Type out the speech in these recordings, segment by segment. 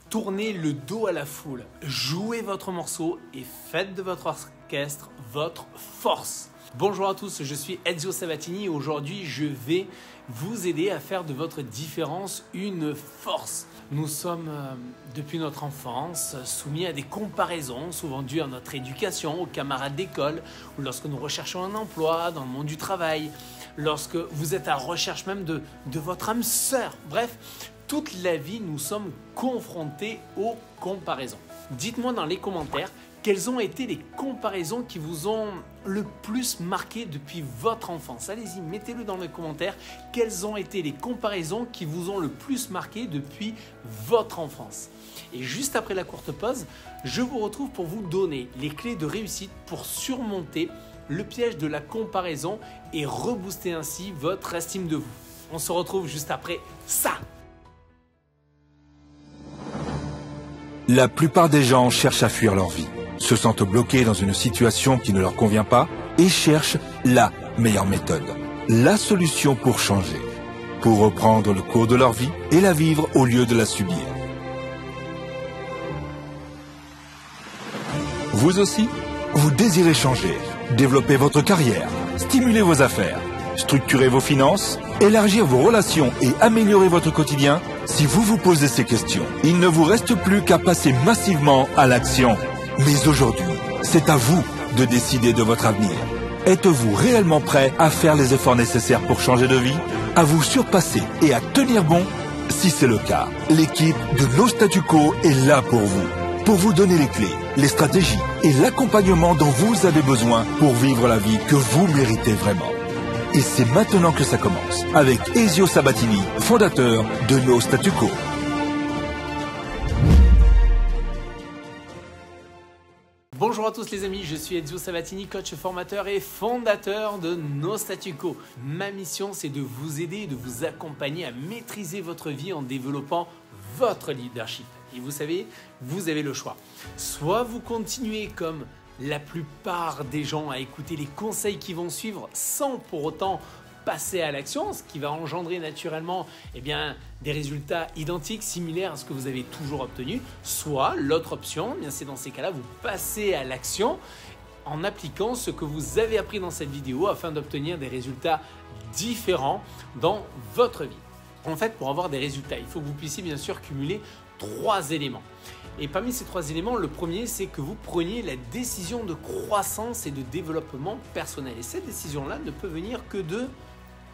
Tournez le dos à la foule, jouez votre morceau et faites de votre orchestre votre force. Bonjour à tous, je suis Ezio Sabatini et aujourd'hui je vais vous aider à faire de votre différence une force. Nous sommes depuis notre enfance soumis à des comparaisons souvent dues à notre éducation, aux camarades d'école ou lorsque nous recherchons un emploi dans le monde du travail, lorsque vous êtes à la recherche même de votre âme sœur. Bref, toute la vie nous sommes confrontés aux comparaisons. Dites-moi dans les commentaires quelles ont été les comparaisons qui vous ont le plus marqué depuis votre enfance. Allez-y, mettez-le dans les commentaires. Quelles ont été les comparaisons qui vous ont le plus marqué depuis votre enfance? Et juste après la courte pause, je vous retrouve pour vous donner les clés de réussite pour surmonter le piège de la comparaison et rebooster ainsi votre estime de vous. On se retrouve juste après ça. La plupart des gens cherchent à fuir leur vie, se sentent bloqués dans une situation qui ne leur convient pas et cherchent la meilleure méthode, la solution pour changer, pour reprendre le cours de leur vie et la vivre au lieu de la subir. Vous aussi, vous désirez changer, développer votre carrière, stimuler vos affaires, structurer vos finances, élargir vos relations et améliorer votre quotidien? Si vous vous posez ces questions, il ne vous reste plus qu'à passer massivement à l'action. Mais aujourd'hui, c'est à vous de décider de votre avenir. Êtes-vous réellement prêt à faire les efforts nécessaires pour changer de vie, à vous surpasser et à tenir bon? Si c'est le cas, l'équipe de No Statu Quo est là pour vous donner les clés, les stratégies et l'accompagnement dont vous avez besoin pour vivre la vie que vous méritez vraiment. Et c'est maintenant que ça commence, avec Ezio Sabatini, fondateur de No Statu Quo. Bonjour à tous les amis, je suis Ezio Sabatini, coach formateur et fondateur de No Statu Quo. Ma mission, c'est de vous aider et de vous accompagner à maîtriser votre vie en développant votre leadership. Et vous savez, vous avez le choix. Soit vous continuez comme la plupart des gens à écouter les conseils qui vont suivre sans pour autant passer à l'action, ce qui va engendrer naturellement des résultats identiques, similaires à ce que vous avez toujours obtenu. Soit l'autre option, c'est dans ces cas-là, vous passez à l'action en appliquant ce que vous avez appris dans cette vidéo afin d'obtenir des résultats différents dans votre vie. En fait, pour avoir des résultats, il faut que vous puissiez bien sûr cumuler 3 éléments. Et parmi ces 3 éléments, le premier, c'est que vous preniez la décision de croissance et de développement personnel. Et cette décision-là ne peut venir que de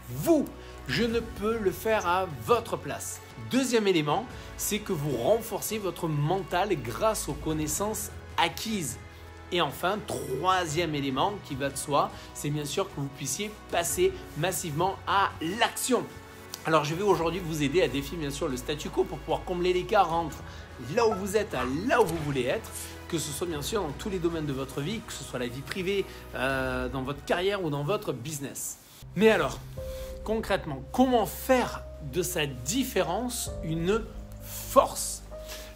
vous. Je ne peux le faire à votre place. Deuxième élément, c'est que vous renforcez votre mental grâce aux connaissances acquises. Et enfin, troisième élément qui va de soi, c'est bien sûr que vous puissiez passer massivement à l'action. Alors, je vais aujourd'hui vous aider à défier bien sûr le statu quo pour pouvoir combler l'écart entre là où vous êtes à là où vous voulez être, que ce soit bien sûr dans tous les domaines de votre vie, que ce soit la vie privée, dans votre carrière ou dans votre business. Mais alors, concrètement, comment faire de sa différence une force?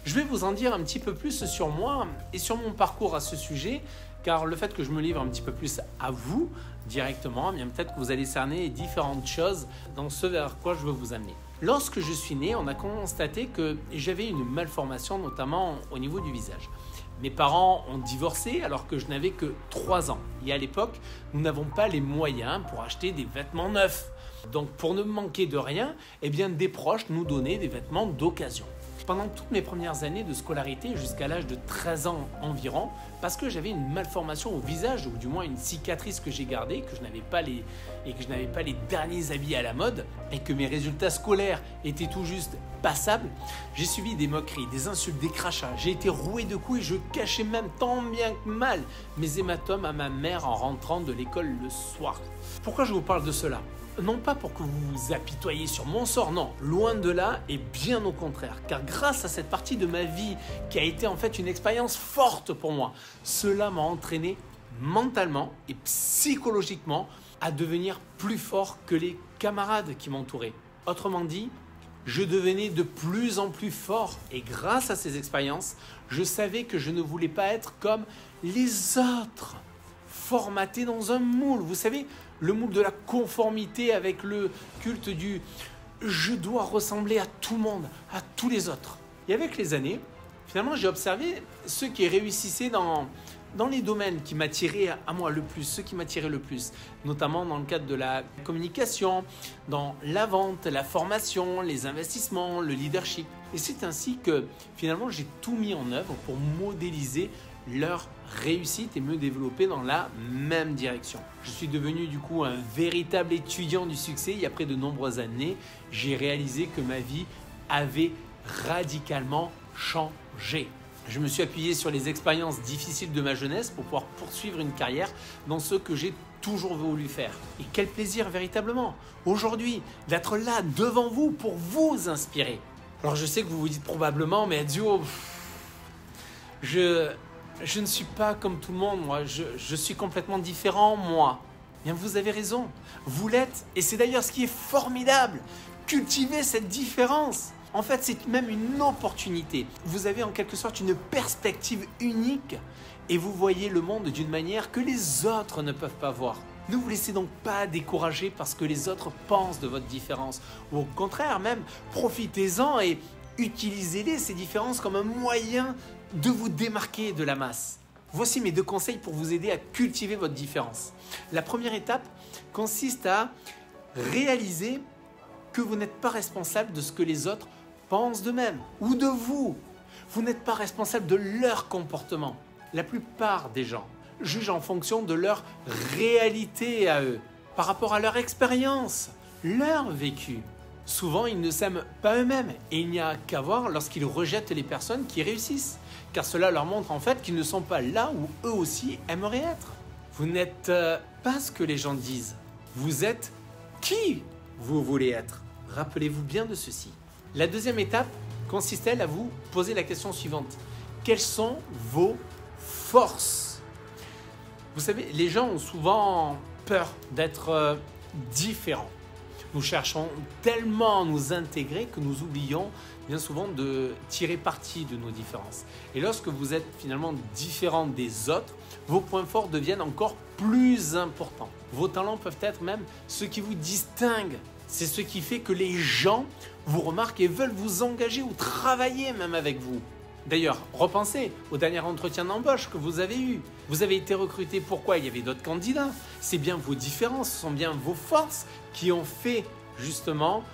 Je vais vous en dire un petit peu plus sur moi et sur mon parcours à ce sujet, car le fait que je me livre un petit peu plus à vous directement, peut-être que vous allez cerner différentes choses dans ce vers quoi je veux vous amener. Lorsque je suis né, on a constaté que j'avais une malformation, notamment au niveau du visage. Mes parents ont divorcé alors que je n'avais que 3 ans. Et à l'époque, nous n'avons pas les moyens pour acheter des vêtements neufs. Donc pour ne manquer de rien, des proches nous donnaient des vêtements d'occasion. Pendant toutes mes premières années de scolarité, jusqu'à l'âge de 13 ans environ, parce que j'avais une malformation au visage, ou du moins une cicatrice que j'ai gardée, que je n'avais pas les derniers habits à la mode, et que mes résultats scolaires étaient tout juste passables, j'ai subi des moqueries, des insultes, des crachats. J'ai été roué de coups et je cachais même tant bien que mal mes hématomes à ma mère en rentrant de l'école le soir. Pourquoi je vous parle de cela ? Non pas pour que vous vous apitoyiez sur mon sort, non, loin de là et bien au contraire. Car grâce à cette partie de ma vie qui a été en fait une expérience forte pour moi, cela m'a entraîné mentalement et psychologiquement à devenir plus fort que les camarades qui m'entouraient. Autrement dit, je devenais de plus en plus fort et grâce à ces expériences, je savais que je ne voulais pas être comme les autres, formaté dans un moule. Vous savez, le moule de la conformité avec le culte du « je dois ressembler à tout le monde, à tous les autres ». Et avec les années, finalement, j'ai observé ceux qui réussissaient dans les domaines qui m'attiraient à moi le plus, ceux qui m'attiraient le plus, notamment dans le cadre de la communication, dans la vente, la formation, les investissements, le leadership. Et c'est ainsi que finalement j'ai tout mis en œuvre pour modéliser leur réussite et me développer dans la même direction. Je suis devenu du coup un véritable étudiant du succès. Il y a près de nombreuses années, j'ai réalisé que ma vie avait radicalement changé. Je me suis appuyé sur les expériences difficiles de ma jeunesse pour pouvoir poursuivre une carrière dans ce que j'ai toujours voulu faire. Et quel plaisir véritablement, aujourd'hui, d'être là devant vous pour vous inspirer. Alors je sais que vous vous dites probablement, mais Dio, je ne suis pas comme tout le monde, moi, je suis complètement différent, moi. Bien, vous avez raison, vous l'êtes, et c'est d'ailleurs ce qui est formidable. Cultivez cette différence. En fait, c'est même une opportunité. Vous avez en quelque sorte une perspective unique et vous voyez le monde d'une manière que les autres ne peuvent pas voir. Ne vous laissez donc pas décourager parce que les autres pensent de votre différence. Ou au contraire, même, profitez-en et utilisez-les, ces différences, comme un moyen de vous démarquer de la masse. Voici mes 2 conseils pour vous aider à cultiver votre différence. La première étape consiste à réaliser que vous n'êtes pas responsable de ce que les autres pensent d'eux-mêmes ou de vous. Vous n'êtes pas responsable de leur comportement. La plupart des gens jugent en fonction de leur réalité à eux, par rapport à leur expérience, leur vécu. Souvent, ils ne s'aiment pas eux-mêmes et il n'y a qu'à voir lorsqu'ils rejettent les personnes qui réussissent, car cela leur montre en fait qu'ils ne sont pas là où eux aussi aimeraient être. Vous n'êtes pas ce que les gens disent, vous êtes qui vous voulez être. Rappelez-vous bien de ceci. La deuxième étape consiste-t-elle à vous poser la question suivante. Quelles sont vos forces? Vous savez, les gens ont souvent peur d'être différents. Nous cherchons tellement à nous intégrer que nous oublions bien souvent de tirer parti de nos différences. Et lorsque vous êtes finalement différent des autres, vos points forts deviennent encore plus importants. Vos talents peuvent être même ce qui vous distingue. C'est ce qui fait que les gens vous remarquent et veulent vous engager ou travailler même avec vous. D'ailleurs, repensez au dernier entretien d'embauche que vous avez eu. Vous avez été recruté pourquoi? Il y avait d'autres candidats. C'est bien vos différences, ce sont bien vos forces qui ont fait justement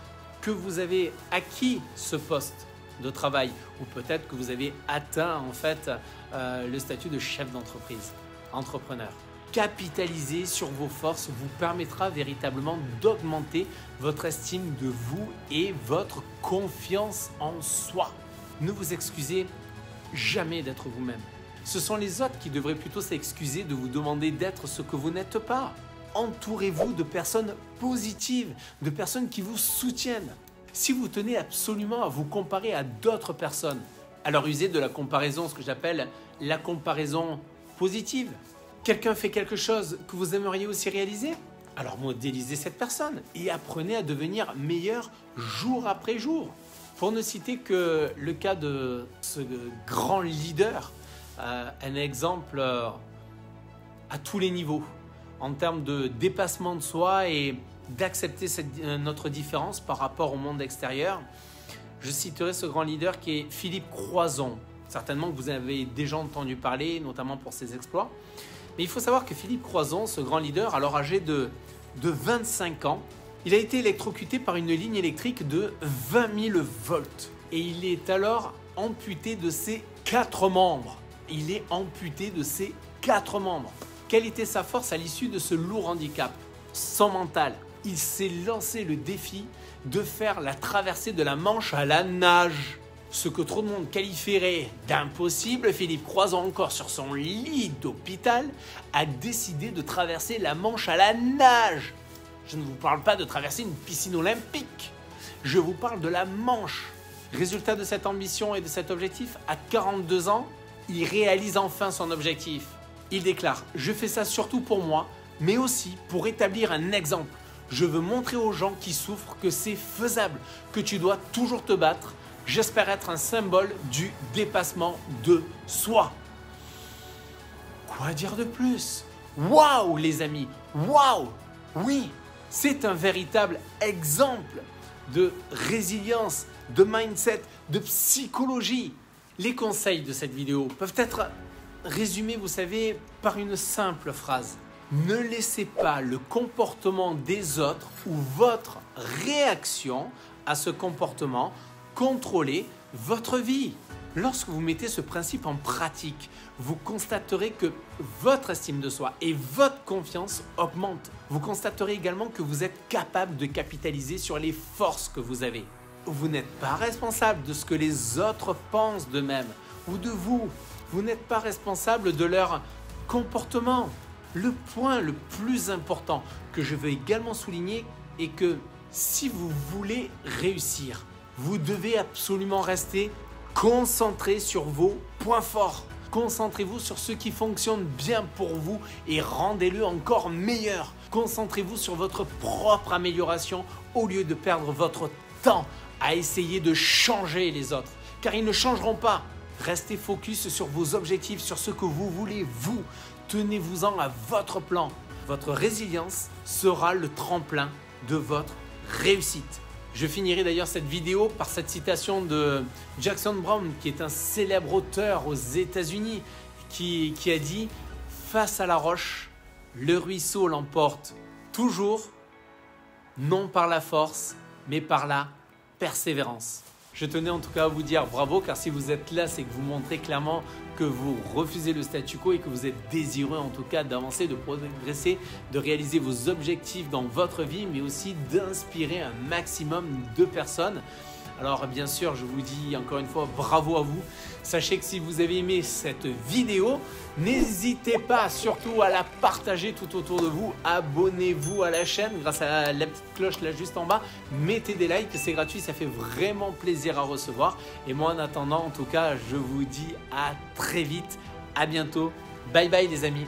que vous avez acquis ce poste de travail ou peut-être que vous avez atteint en fait le statut de chef d'entreprise, entrepreneur. Capitaliser sur vos forces vous permettra véritablement d'augmenter votre estime de vous et votre confiance en soi. Ne vous excusez jamais d'être vous-même. Ce sont les autres qui devraient plutôt s'excuser de vous demander d'être ce que vous n'êtes pas. Entourez-vous de personnes positives, de personnes qui vous soutiennent. Si vous tenez absolument à vous comparer à d'autres personnes, alors usez de la comparaison, ce que j'appelle la comparaison positive. Quelqu'un fait quelque chose que vous aimeriez aussi réaliser? Alors modélisez cette personne et apprenez à devenir meilleur jour après jour. Pour ne citer que le cas de ce grand leader, un exemple à tous les niveaux, en termes de dépassement de soi et d'accepter notre différence par rapport au monde extérieur, je citerai ce grand leader qui est Philippe Croizon. Certainement que vous avez déjà entendu parler, notamment pour ses exploits. Mais il faut savoir que Philippe Croizon, ce grand leader, alors âgé de 25 ans, il a été électrocuté par une ligne électrique de 20 000 volts. Et il est alors amputé de ses 4 membres. Il est amputé de ses 4 membres. Quelle était sa force à l'issue de ce lourd handicap? Son mental. Il s'est lancé le défi de faire la traversée de la Manche à la nage. Ce que trop de monde qualifierait d'impossible, Philippe Croizon, encore sur son lit d'hôpital, a décidé de traverser la Manche à la nage. Je ne vous parle pas de traverser une piscine olympique. Je vous parle de la Manche. Résultat de cette ambition et de cet objectif, à 42 ans, il réalise enfin son objectif. Il déclare « Je fais ça surtout pour moi, mais aussi pour établir un exemple. Je veux montrer aux gens qui souffrent que c'est faisable, que tu dois toujours te battre. J'espère être un symbole du dépassement de soi. » Quoi dire de plus? Waouh les amis, waouh! Oui, c'est un véritable exemple de résilience, de mindset, de psychologie. Les conseils de cette vidéo peuvent être résumés, vous savez, par une simple phrase. Ne laissez pas le comportement des autres ou votre réaction à ce comportement contrôler votre vie. Lorsque vous mettez ce principe en pratique, vous constaterez que votre estime de soi et votre confiance augmentent. Vous constaterez également que vous êtes capable de capitaliser sur les forces que vous avez. Vous n'êtes pas responsable de ce que les autres pensent d'eux-mêmes ou de vous. Vous n'êtes pas responsable de leur comportement. Le point le plus important que je veux également souligner est que si vous voulez réussir, vous devez absolument rester concentré sur vos points forts. Concentrez-vous sur ce qui fonctionne bien pour vous et rendez-le encore meilleur. Concentrez-vous sur votre propre amélioration au lieu de perdre votre temps à essayer de changer les autres, car ils ne changeront pas. Restez focus sur vos objectifs, sur ce que vous voulez, vous. Tenez-vous-en à votre plan. Votre résilience sera le tremplin de votre réussite. Je finirai d'ailleurs cette vidéo par cette citation de Jackson Brown, qui est un célèbre auteur aux États-Unis, qui a dit « Face à la roche, le ruisseau l'emporte toujours, non par la force, mais par la persévérance. » Je tenais en tout cas à vous dire bravo, car si vous êtes là, c'est que vous montrez clairement que vous refusez le statu quo et que vous êtes désireux en tout cas d'avancer, de progresser, de réaliser vos objectifs dans votre vie, mais aussi d'inspirer un maximum de personnes. Alors bien sûr, je vous dis encore une fois bravo à vous. Sachez que si vous avez aimé cette vidéo, n'hésitez pas surtout à la partager tout autour de vous. Abonnez-vous à la chaîne grâce à la petite cloche là juste en bas. Mettez des likes, c'est gratuit, ça fait vraiment plaisir à recevoir. Et moi en attendant, en tout cas, je vous dis à très vite. À bientôt. Bye bye les amis.